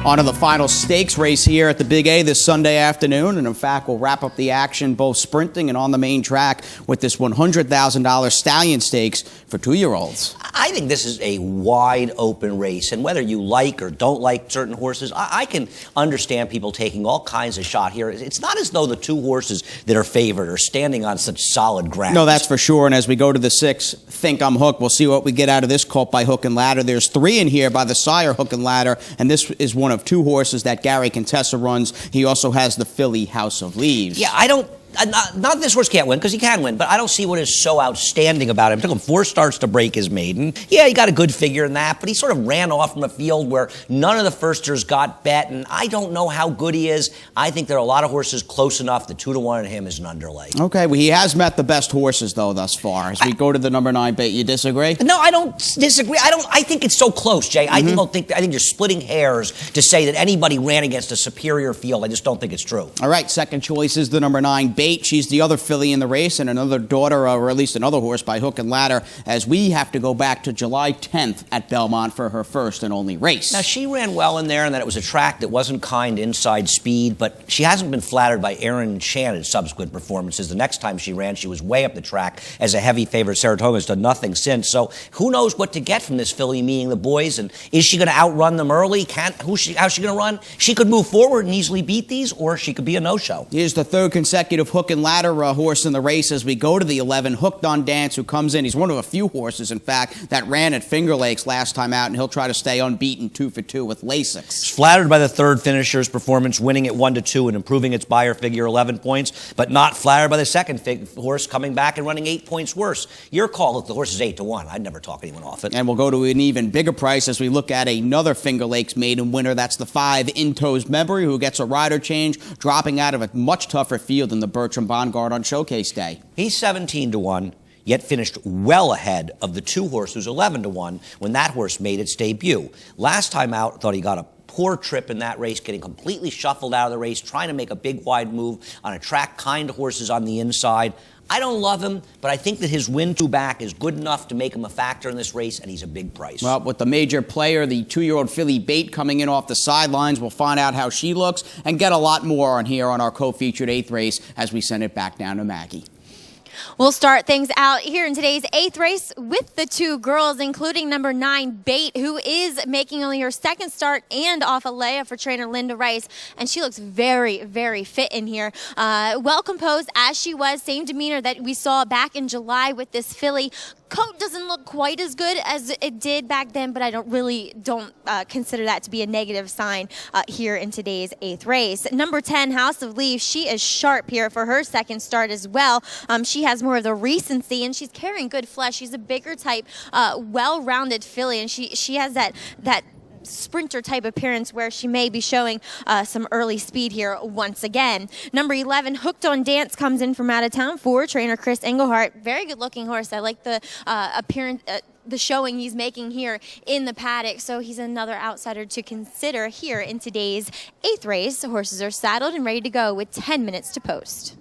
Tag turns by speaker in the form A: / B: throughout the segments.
A: On to the final stakes race here at the Big A this Sunday afternoon, and in fact, we'll wrap up the action both sprinting and on the main track with this $100,000 Stallion Stakes for 2-year-olds.
B: I think this is a wide open race, and whether you like or don't like certain horses, I can understand people taking all kinds of shot here. It's not as though the 2 horses that are favored are standing on such solid ground.
A: No, that's for sure, and as we go to the 6, Think I'm Hooked, we'll see what we get out of this colt by Hook and Ladder. There's 3 in here by the sire Hook and Ladder, and this is one of 2 horses that Gary Contessa runs. He also has the filly House of Leaves.
B: Yeah, I don't... Not that this horse can't win, because he can win, but I don't see what is so outstanding about him. It took him 4 starts to break his maiden. Yeah, he got a good figure in that, but he sort of ran off from a field where none of the firsters got bet, and I don't know how good he is. I think there are a lot of horses close enough. The 2-to-1 on him is an underlay. Okay,
A: well, he has met the best horses, though, thus far. As we go to the number 9 bait, you disagree?
B: No, I don't disagree. I think it's so close, Jay. I think you're splitting hairs to say that anybody ran against a superior field. I just don't think it's true.
A: All right, second choice is the number 9 bait. She's the other filly in the race and another daughter, or at least another horse by Hook and Ladder, as we have to go back to July 10th at Belmont for her first and only race.
B: Now, she ran well in there, and that it was a track that wasn't kind inside speed, but she hasn't been flattered by Aaron Enchanted's subsequent performances. The next time she ran, she was way up the track as a heavy favorite. Saratoga has done nothing since, so who knows what to get from this filly meeting the boys, and is she going to outrun them early? How's she going to run? She could move forward and easily beat these, or she could be a no-show.
A: Here's the 3rd consecutive Hook and Ladder horse in the race as we go to the 11, Hooked on Dance, who comes in. He's one of a few horses, in fact, that ran at Finger Lakes last time out, and he'll try to stay unbeaten 2 for 2 with Lasix.
B: He's flattered by the 3rd finisher's performance, winning at 1-2 and improving its buyer figure 11 points, but not flattered by the 2nd horse coming back and running 8 points worse. Your call if the horse is 8-1. I'd never talk anyone off it.
A: And we'll go to an even bigger price as we look at another Finger Lakes maiden winner. That's the 5, In Tow's Memory, who gets a rider change, dropping out of a much tougher field than the Bertram Bongard on Showcase Day.
B: He's 17-1, yet finished well ahead of the 2 horse who's 11-1 when that horse made its debut. Last time out, I thought he got a poor trip in that race, getting completely shuffled out of the race, trying to make a big wide move on a track kind of horses on the inside. I don't love him, but I think that his win-2 back is good enough to make him a factor in this race, and he's a big price.
A: Well, with the major player, the 2-year-old filly Bait coming in off the sidelines, we'll find out how she looks and get a lot more on here on our co-featured 8th race as we send it back down to Maggie.
C: We'll start things out here in today's 8th race with the 2 girls, including number 9, Bait, who is making only her 2nd start and off a layup for trainer Linda Rice, and she looks very, very fit in here. Well composed as she was, same demeanor that we saw back in July with this filly. Coat doesn't look quite as good as it did back then, but I don't consider that to be a negative sign here in today's 8th race. Number 10, House of Leaves, she is sharp here for her 2nd start as well. She has more of the recency, and she's carrying good flesh. She's a bigger type, well-rounded filly, and she has that sprinter type appearance where she may be showing some early speed here once again. Number 11, Hooked on Dance, comes in from out of town for trainer Chris Engelhart. Very good looking horse. I like the appearance, the showing he's making here in the paddock, so he's another outsider to consider here in today's 8th race. The horses are saddled and ready to go with 10 minutes to post.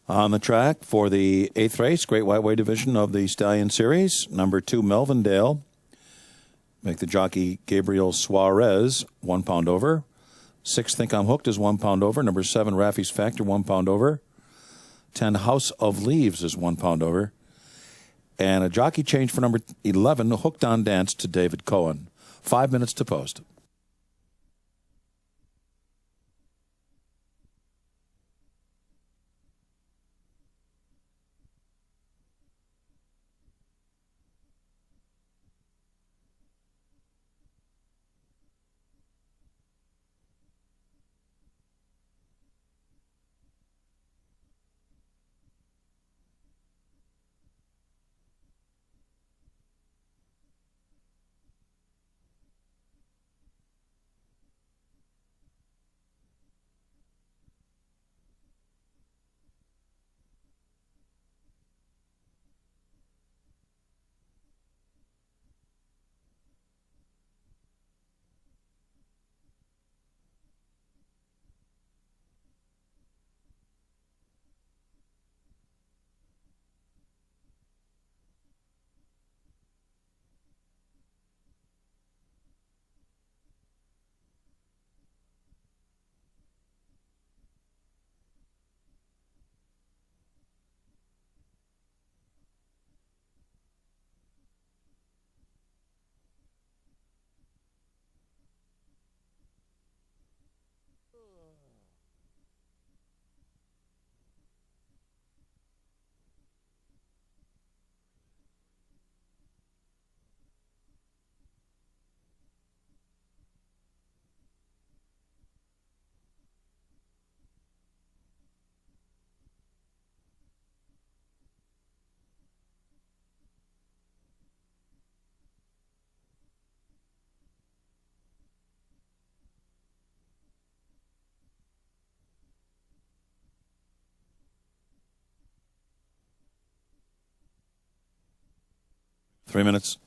D: On the track for the 8th race, Great White Way division of the Stallion Series, number 2, Melvindale. Make the jockey Gabriel Suarez 1 pound over. 6, Think I'm Hooked is 1 pound over. Number 7, Raffy's Factor 1 pound over. 10, House of Leaves is 1 pound over. And a jockey change for number 11, Hooked on Dance to David Cohen. 5 minutes to post. Three minutes.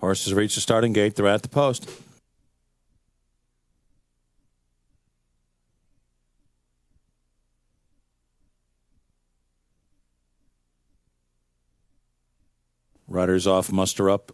D: Horses reach the starting gate. They're at the post. Riders off, muster up.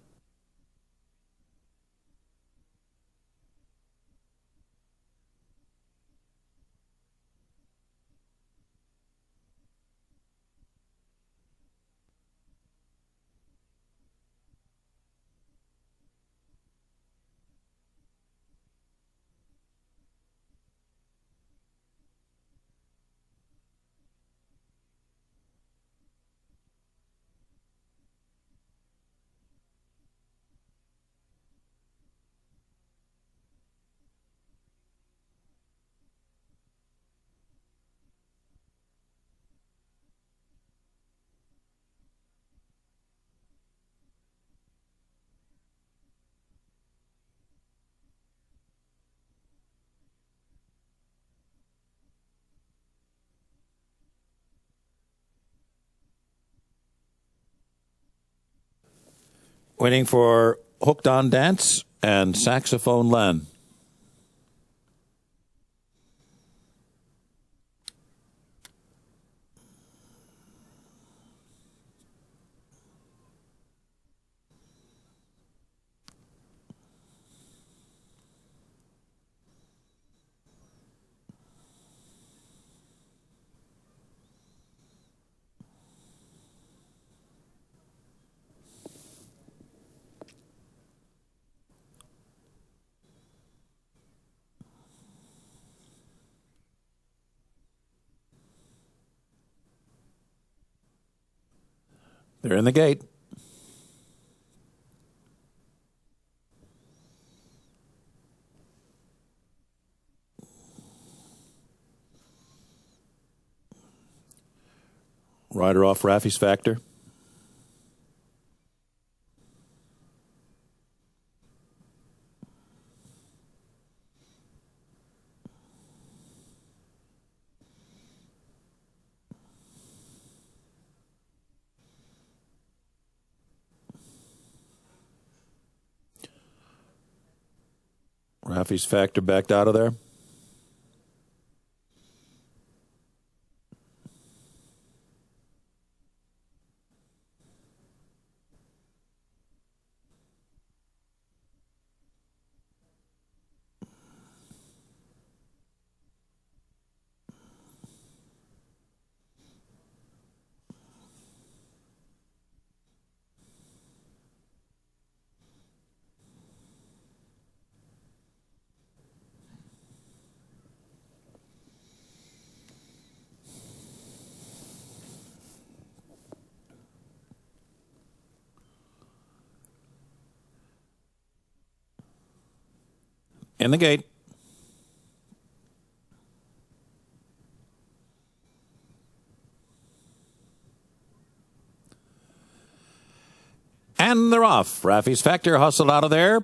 D: Waiting for Hooked on Dance and Saxophone Len. They're in the gate. Rider off Raffy's Factor. Raffy's Factor backed out of there. In the gate. And they're off. Raffy's Factor hustled out of there.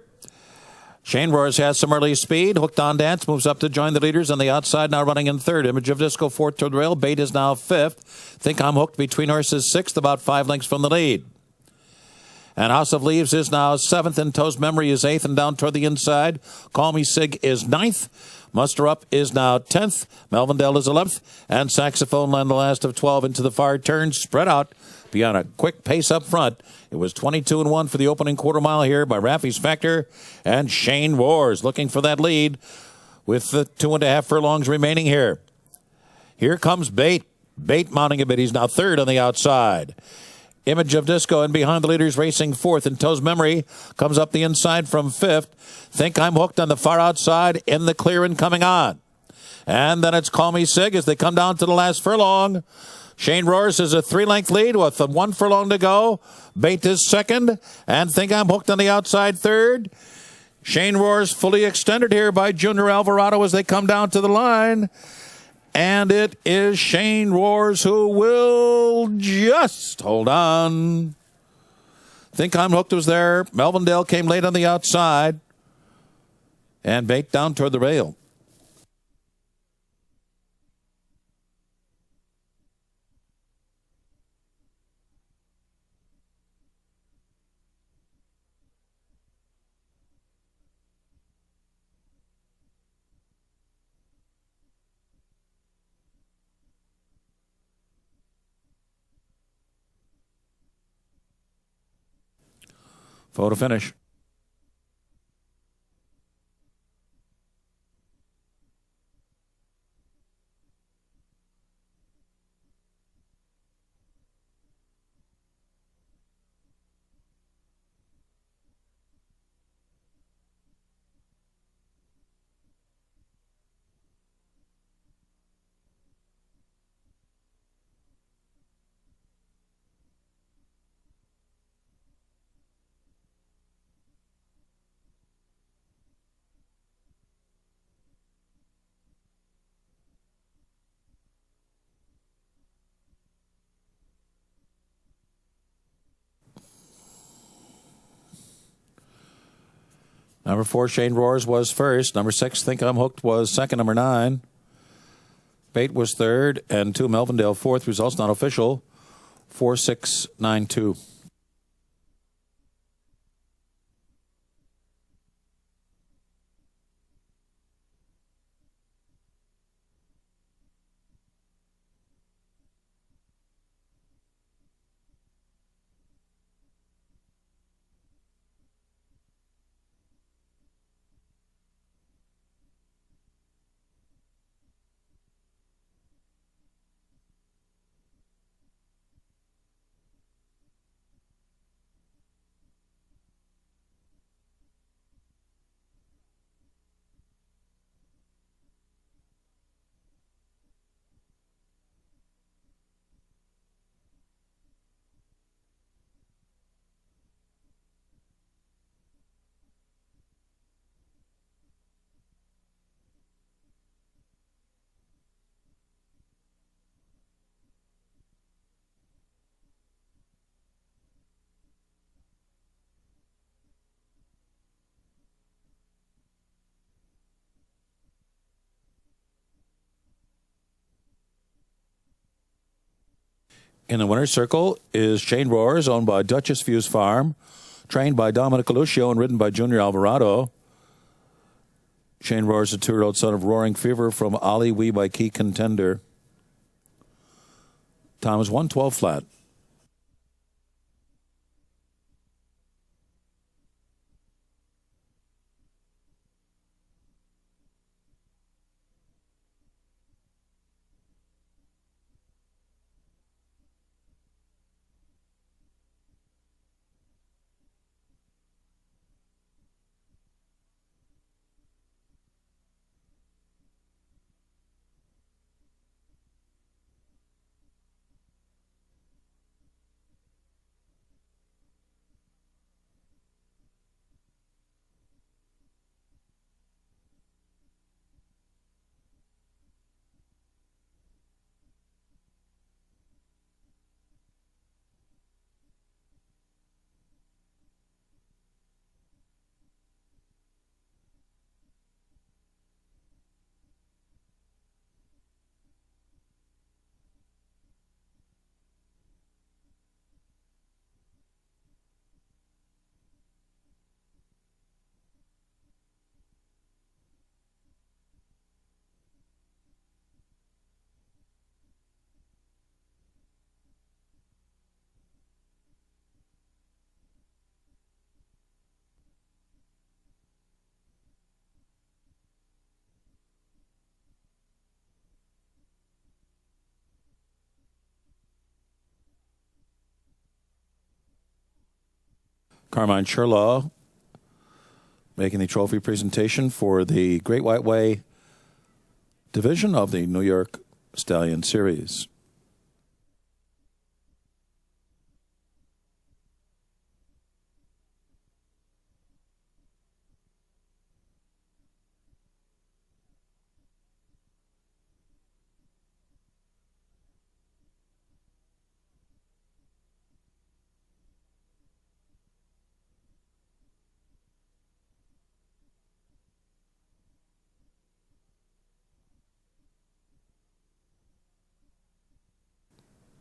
D: Shane Roars has some early speed. Hooked on Dance moves up to join the leaders on the outside, now running in third. Image of Disco fourth toward the rail. Bait is now fifth. Think I'm Hooked between horses sixth, about 5 lengths from the lead. And House of Leaves is now seventh, and Toe's Memory is eighth, and down toward the inside. Call Me Sig is ninth. Muster Up is now 10th. Melvindale is 11th. And Saxophone Land, the last of 12, into the far turn. Spread out beyond a quick pace up front. It was 22-1 for the opening quarter mile here by Raffy's Factor. And Shane Wars looking for that lead with the 2.5 furlongs remaining here. Here comes Bait. Bait mounting a bit. He's now third on the outside. Image of Disco and behind the leaders racing fourth, and Toe's Memory comes up the inside from fifth. Think I'm Hooked on the far outside in the clear and coming on. And then it's Call Me Sig as they come down to the last furlong. Shane Roars is a 3-length lead with 1 furlong to go. Bait is second, and Think I'm Hooked on the outside third. Shane Roars fully extended here by Junior Alvarado as they come down to the line. And it is Shane Roars who will just hold on. Think I'm Hooked was there. Melvindale came late on the outside. And Bait down toward the rail. Photo finish. Number 4, Shane Roars, was first. Number 6, Think I'm Hooked, was second. Number 9, Bait was third. And 2, Melvindale, fourth. Results not official. 4-6-9-2. In the winner's circle is Shane Roars, owned by Dutchess Views Farm, trained by Dominic Lucio and ridden by Junior Alvarado. Shane Roars, a 2-year-old son of Roaring Fever from Ali Wee by Key Contender. Time is 1:12 flat. Carmine Sherlaw making the trophy presentation for the Great White Way division of the New York Stallion Series.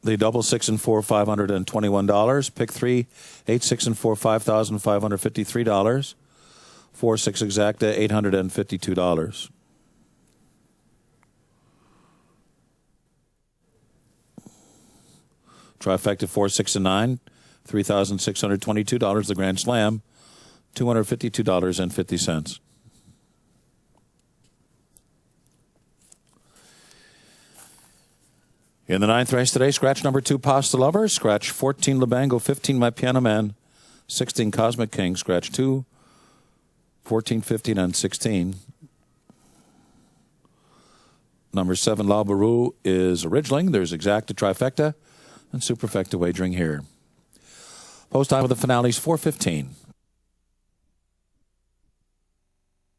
D: The double 6 and 4, $521. Pick 3, 8, 6 and 4, $5,553. 4, 6 exacta, $852. Trifecta 4, 6 and 9, $3,622. The Grand Slam, $252.50. In the 9th race today, scratch number 2, Pasta Lover. Scratch 14, Lubango. 15, My Piano Man. 16, Cosmic King. Scratch 2, 14, 15, and 16. Number 7, La Baru is Ridgeling. There's Exacta, Trifecta, and Superfecta wagering here. Post time of the finale is 4:15.